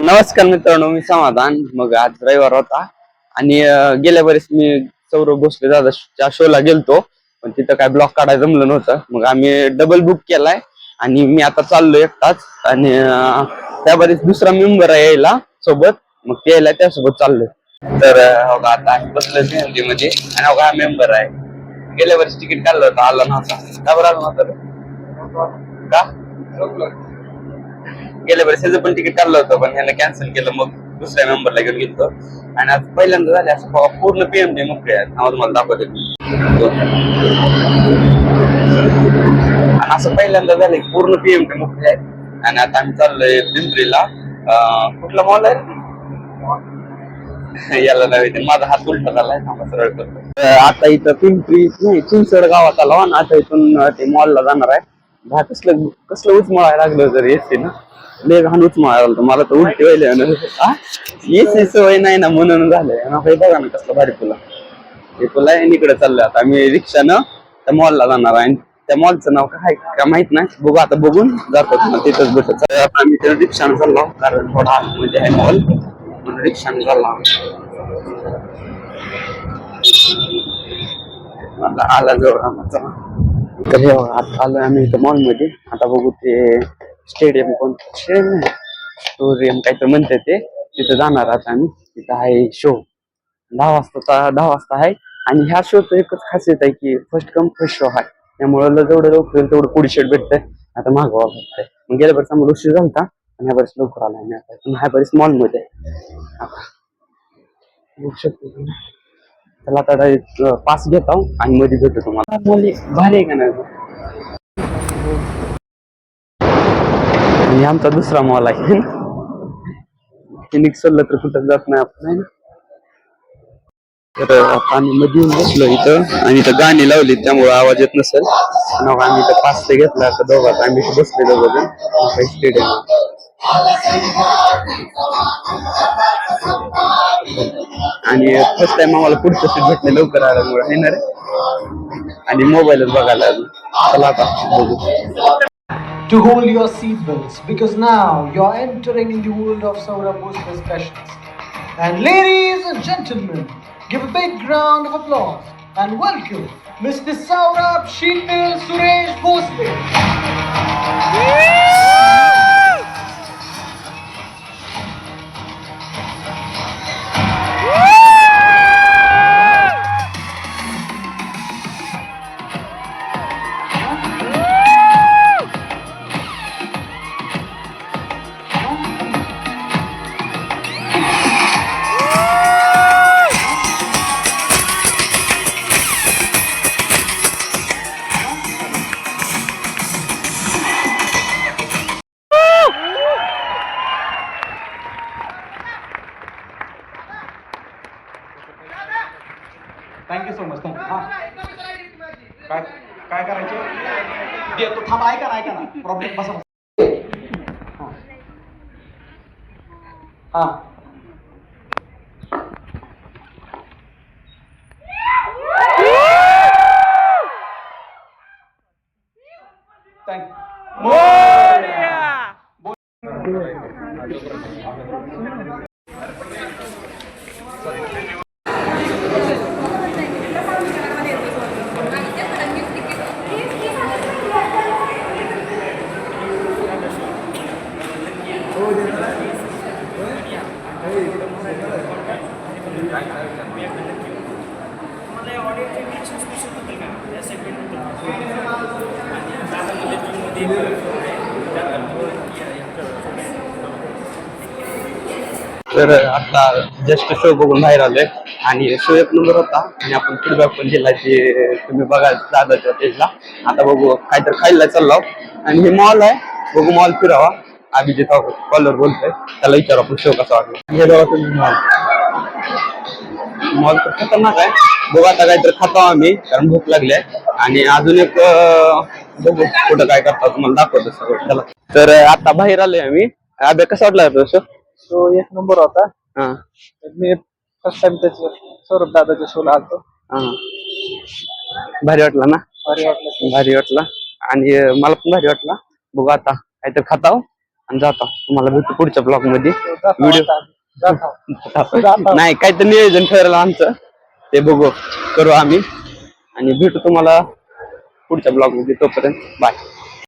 नमस्कार मित्रांनो, मी समाधान. मग आज रविवार होता आणि गेल्या वेळेस मी सौरभ भोसले दादाच्या शोला गेलतो, पण तिथं काय ब्लॉक काढायला जमलं नव्हतं. मग आम्ही डबल बुक केलाय आणि मी आता चाललो एकटाच. आणि त्यावेळेस दुसरा मेंबर आहे यायला सोबत, मग ते यायला त्यासोबत चाललोय. तर हो का, आता बसलोय फॅमिली मध्ये आणि हो का मेंबर आहे. गेल्या वर्षी तिकीट काढलं होतं, आला नव्हता. का बरं आला नव्हता रे? का गेल्या वेळेस त्याचं पण तिकीट काढलं होतं, पण ह्याला कॅन्सल केलं. मग दुसऱ्या मेंबरला घेऊन गेलो आणि आज पहिल्यांदा झाले असं पूर्ण पीएमडी मोकळे आहेत. आवाज मला दाखवते आणि असं पहिल्यांदा झालं की पूर्ण पीएमडी मोकळे आहेत. आणि आता आम्ही चाललोय पिंपरीला. कुठला मॉल आहे याला नव्हे, माझा हात उलटा झालाय, सरळ करतो. आता इथं पिंपरी नाही, चिंचवड गावात आलो आणि आता इथून ते मॉलला जाणार आहे. कसलं कसलं उचमळायला लागलं जर एसी ना, लय घाण उचमळायला लागलं. मला तर उलटी व्हायला एसी सवय नाही ना, म्हणून झालंय. हे बघा ना कसलं भारी पुला, हे पुला आहे. इकडे चाललोय आता आम्ही रिक्षानं त्या मॉलला जाणार आहे. त्या मॉलचं नाव काय का माहित नाही, बघू आता बघून जातो तिथंच भेटत. आम्ही त्या रिक्षानं चाललो कारण थोडा आतमध्ये आहे मॉल, म्हणून रिक्षानं चाललो. आला जवळ आमचा. तर हे आता आलोय आम्ही इथं मॉल मध्ये. आता बघू ते स्टेडियम, कोणतं स्टेडियम नाही, स्टोरियम काहीतरी म्हणते ते, तिथं जाणार आता आम्ही. तिथं आहे शो 10 वाजता आहे. आणि ह्या शोचं एकच खासियत आहे की फर्स्ट कम फर्स्ट शो आहे, त्यामुळे जेवढं लवकर होईल तेवढं पुढे शेट भेटतंय. आता मागवा भेटतंय. मग गेल्या वर्षी आम्हाला उशीर झालता आणि ह्या वर्षी लवकर आला मी. आता ह्या वर्षी मॉल मध्ये त्याला आता पास घेतो आणि मध्ये भेटतो तुम्हाला. भारी आहे का नाही? आणि आमचा दुसरा मॉल आहे. फिनिक्स सोडलं तर कुठं जात नाही आपण. तर आता आम्ही मध्ये येऊन बसलो इथं आणि इथं गाणी लावली, त्यामुळे आवाज येत नसेल. आम्ही इथं पास ते घेतला आता दोघात आम्ही बसले दोघं स्टेडियम. आणि फर्स्ट टाइम आम्हाला पुढचं सीट भेटले लवकर आल्यामुळे आहे ना रे. आणि मोबाईलच बघायला चला आता बघू. To hold your seatbelts because now you're entering in the world of Saurabh Bhosle Specials. And ladies and gentlemen, give a big round of applause and welcome Mr. Saurabh Sheetal Suresh Bhosle. Thank you so much. Thank you. हां काय काय करायचे देतो. थांबा, ऐका ना problem बसा. हां थँक्यू. तर आता जस्ट शो बघून बाहेर आलोय आणि शो 1 नंबर होता आणि आपण फीडबॅक पण दिला की तुम्ही बघा दादाच्या पेजला. आता बघू काहीतरी खायला चाललो आणि हे मॉल आहे, बघू मॉल फिरावा. अभिजित कॉलर बोलतोय, त्याला विचारू आपण शो कसा वाटला. हे बघा तुम्ही मॉल तर खतरनाक आहे. बघू आता काहीतरी खातो आम्ही कारण भूक लागली आहे. आणि अजून एक बघू कुठं काय करता तुम्हाला दाखवतो सगळं. चला तर आता बाहेर आलोय आम्ही. अभ्यास कसा वाटला शो? तो 1 नंबर होता. हा मी फर्स्ट टाइम त्याच्या सौरभ दादाच्या शोला आलतो. हा भारी वाटला ना? भारी वाटलं. भारी वाटला आणि मला पण भारी वाटला. बघू आता काहीतरी खाताव आणि जाता. तुम्हाला भेटू पुढच्या ब्लॉग मध्ये. जाता, व्हिडिओ जाता. नाही काय तर नियोजन ठरलं आमचं, ते बघू करू आम्ही आणि भेटू तुम्हाला पुढच्या ब्लॉग मध्ये. तोपर्यंत बाय.